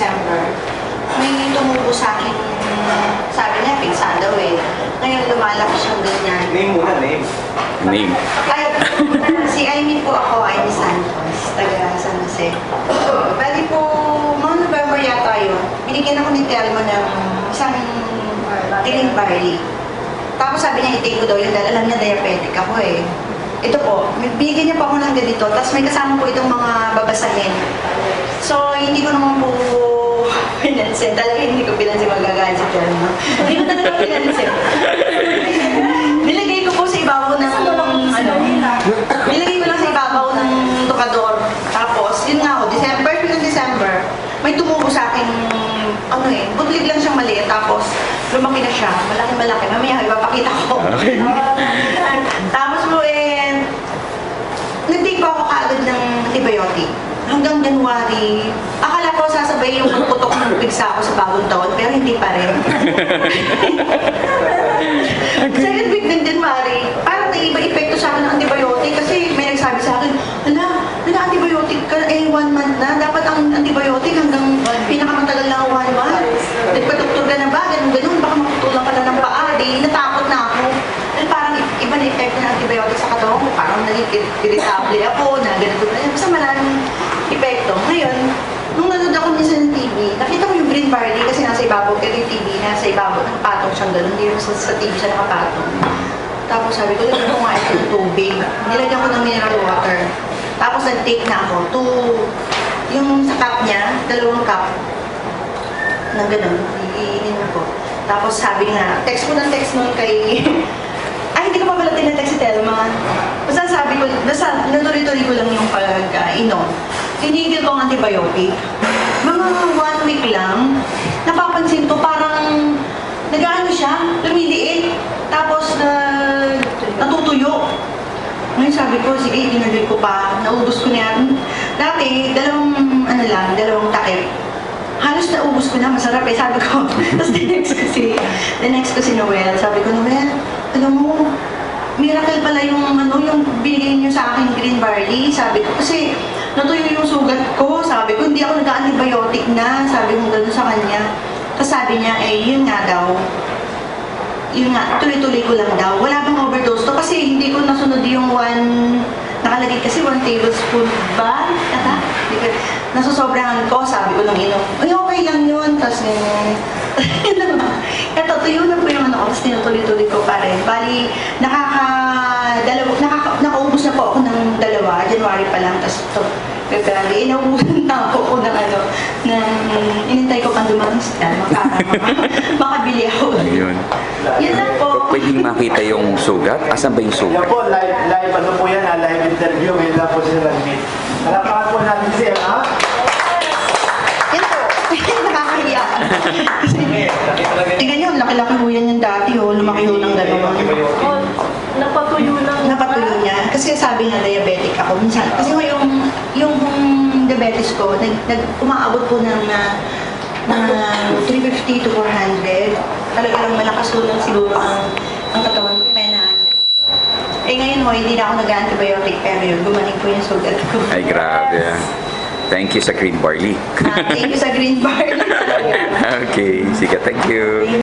December, may tumubo sa akin, sabi niya, pinsan daw eh. Ngayon lumalaki siyang ganyan. Name muna, name. Name. Ay, si Amy po ako, Amy Santos, taga San Jose. Bali po, mga November yata yun, binigyan ako ni Telma ng isang tiling barley. Tapos sabi niya, i-take ko daw yun dahil alam niya diabetic ako eh. Ito po, bigyan niya po ako ng ganito, tapos may kasama po itong mga babasahin. So, hindi ko naman po pinansin. Talaga hindi ko pinansin magagalit si Telma. Hindi ko talaga pinansin. Nilagay ko po sa ibabaw ng, nilagay ko lang sa ibabaw ng tokador. Tapos, yun nga ako, December, may tumubo sa akin, butlig lang siyang maliit. Tapos, lumaki na siya. Malaki-malaki. Mamaya, ipapakita ko. Okay. Tapos po, nag-take po ako kaagad ng antibiotic. Hanggang January, akala ko sasabay yung putok ng pigsa ako sa bagong taon, pero hindi pa rin. Second week ng January, parang naiba epekto sa akin ng antibiotic kasi may nagsabi sa akin, antibiotic ka, 1 month na. Dapat ang antibiotic hanggang pinakamatagal lang 1 month. Nagpa-doktor ka na ba? Ganun, baka makutulang ka na ng paa. Di, natakot na ako. Dahil parang iba na epekto ng antibiotic sa katawan ko. Parang naging irritable ako, na ganito na. Basta maraming epekto. Ngayon, nung nanood ako minsan ng TV, nakita ko yung green barley kasi nasa ibabaw, pero yung TV nasa ibabaw, nakapatong siyang gano'n, hindi yung sa TV siya nakapatong. Tapos sabi ko, lagyan ko nga ito ng tubig. Nilagyan ko ng mineral water. Tapos nag-take na ako yung sa cup niya, 2 cup, ng gano'n, iinin ko. Tapos sabi nga, text nun kay, hindi ko pa pala tinetext si Telma. Basta sabi ko, natuloy-tuloy ko lang yung pag-inom. Tinigil ko ang antibiotic. Mga 1 week lang, napapansin ko parang nag-ano siya, lumiliit. Tapos natutuyo. Ngayon sabi ko, sige, tinuloy ko pa. Naubos ko na yan. Dati, dalawang takip. Halos naubos ko na, masarap eh. Sabi ko, tapos the next ko si Noel. Sabi ko, Noel, alam mo, miracle pala yung binigay niyo sa akin green barley. Sabi ko, kasi natuyo yung sugat ko. Sabi ko, hindi ako nag-antibiotic na. Sabi ko gano'n sa kanya. Tapos sabi niya, yun nga daw. Yun nga, tuloy-tuloy ko lang daw. Wala bang overdose to? Kasi hindi ko nasunod yung nakalagay kasi 1 tablespoon ba? Nasusobrahan ko, sabi ko nung inom. Okay lang yun. Tapos eto, tuyo na po yung tapos tinutuloy-tuloy ko pa rin. Bali, nakaubos na po ako ng 2, January pa lang. Tapos February, inaubusan na ako ng inintay ko pang dumating sila. Makabili ako. Ayun. Yun lang po. Pwedeng makita yung sugat? Asan ba yung sugat? Yan po, live po yan, live interview. Ngayon lang po sila nag-meet. Nalapakan po natin siya, ha? Yan po. Nakakahiya. Tingnan nyo, laki-laki ho yan yung dati. Lumaki ho ng gano'n. Napatuyo lang. Napatuyo niya. Kasi sabi nga diabetic ako. Minsan, kasi yung diabetes ko, umaabot po ng 350 to 400. Talaga lang malakas po lang siguro ang katawan ko. Ngayon hindi na ako nag-antibiotic, pero yun, gumaling po yung sugat ko. Ay, grabe. Thank you sa green barley. Thank you sa green barley. Okay, sige, thank you.